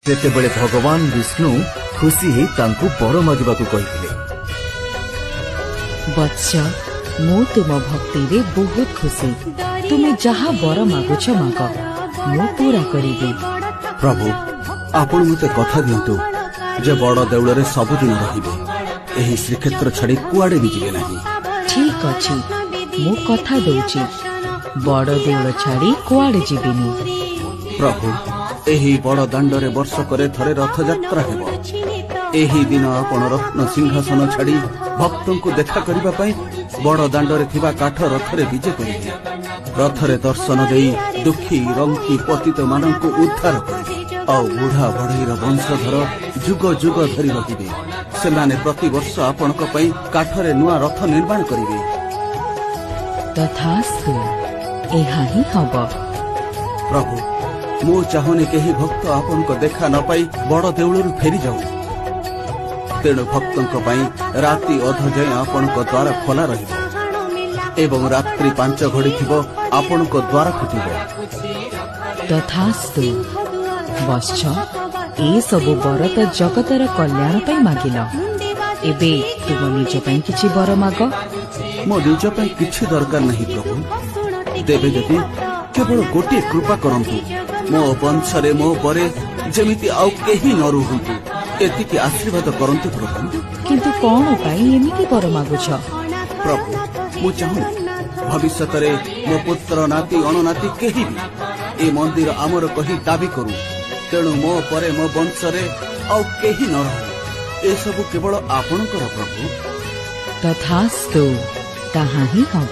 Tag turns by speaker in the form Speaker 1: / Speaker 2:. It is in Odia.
Speaker 1: ସେତେବେଳେ ଭଗବାନ ବିଷ୍ଣୁ ଖୁସି ହେଇ ତାଙ୍କୁ ବର ମାଗିବାକୁ କହିଥିଲେ।
Speaker 2: ବତ୍ସ, ମୁଁ ତୁମ ଭକ୍ତିରେ ବହୁତ ଖୁସି। ତୁମେ ଯାହା ବର ମାଗୁଛ ମାଗ, ମୁଁ ପୂରା କରିବି।
Speaker 3: ପ୍ରଭୁ, ଆପଣ ମୋତେ କଥା ଦିଅନ୍ତୁ ଯେ ବଡ଼ ଦେଉଳରେ ସବୁଦିନ ରହିବେ, ଏହି ଶ୍ରୀକ୍ଷେତ୍ର ଛାଡ଼ି କୁଆଡ଼େ ବି ଯିବେ ନାହିଁ।
Speaker 2: ଠିକ ଅଛି, ମୁଁ କଥା ଦଉଛି, ବଡ଼ ଦେଉଳ ଛାଡ଼ି କୁଆଡ଼େ ଯିବିନି।
Speaker 3: ପ୍ରଭୁ, ଏହି ବଡ଼ ଦାଣ୍ଡରେ ବର୍ଷକରେ ଥରେ ରଥଯାତ୍ରା ହେବ। ଏହି ଦିନ ଆପଣ ରତ୍ନ ସିଂହାସନ ଛାଡ଼ି ଭକ୍ତଙ୍କୁ ଦେଖା କରିବା ପାଇଁ ବଡ଼ ଦାଣ୍ଡରେ ଥିବା କାଠ ରଥରେ ବିଜେ କରିବେ। ରଥରେ ଦର୍ଶନ ଦେଇ ଦୁଃଖୀ ରଙ୍କି ପତିତ ମାନଙ୍କୁ ଉଦ୍ଧାର କରିବେ। ଆଉ ବୁଢ଼ା ବଢ଼େଇର ବଂଶଧର ଯୁଗ ଯୁଗ ଧରି ରହିବେ। ସେମାନେ ପ୍ରତିବର୍ଷ ଆପଣଙ୍କ ପାଇଁ କାଠରେ ନୂଆ ରଥ ନିର୍ମାଣ କରିବେ।
Speaker 2: ତଥାସ୍ତୁ, ଏହା ହିଁ ହବ।
Speaker 3: ପ୍ରଭୁ, ମୁଁ ଚାହୁଁନି କେହି ଭକ୍ତ ଆପଣଙ୍କ ଦେଖା ନ ପାଇ ବଡ଼ ଦେଉଳରୁ ଫେରି ଯାଉ। ତେଣୁ ଭକ୍ତଙ୍କ ପାଇଁ ରାତି ଅଧ ଯାଏଁ ଆପଣଙ୍କ ଦ୍ୱାର ଖୋଲା ରହିବ ଏବଂ ରାତ୍ରି 5 ଘଡ଼ି ଥିବ ଆପଣଙ୍କ ଦ୍ୱାର ଫିଟିବ।
Speaker 2: ତଥାସ୍ତୁ। ବତ୍ସ, ଏସବୁ ବର ତ ଜଗତର କଲ୍ୟାଣ ପାଇଁ ମାଗିଲ। ଏବେ ତୁମ ନିଜ ପାଇଁ କିଛି ବର ମାଗ।
Speaker 3: ମୋ ନିଜ ପାଇଁ କିଛି ଦରକାର ନାହିଁ ପ୍ରଭୁ। ଦେବେ ଯଦି କେବଳ ଗୋଟିଏ କୃପା କରନ୍ତୁ, ମୋ ବଂଶରେ ମୋ ପରେ ଯେମିତି ଆଉ କେହି ନ ରୁହନ୍ତୁ, ଏତିକି ଆଶୀର୍ବାଦ କରନ୍ତୁ ପ୍ରଭୁ।
Speaker 2: କିନ୍ତୁ କଣ ପାଇଁ ଏମିତି ବର ମାଗୁଛ?
Speaker 3: ପ୍ରଭୁ, ମୁଁ ଚାହୁଁ ଭବିଷ୍ୟତରେ ମୋ ପୁତ୍ର ନାତି ଅଣନାତି କେହି ବି ଏ ମନ୍ଦିର ଆମର କହି ଦାବି କରୁ। ତେଣୁ ମୋ ପରେ ମୋ ବଂଶରେ ଆଉ କେହି ନ ରହୁ। ଏସବୁ କେବଳ ଆପଣଙ୍କର ପ୍ରଭୁ।
Speaker 2: ତଥାସ୍ତୁ, ତାହା ହିଁ ହବ।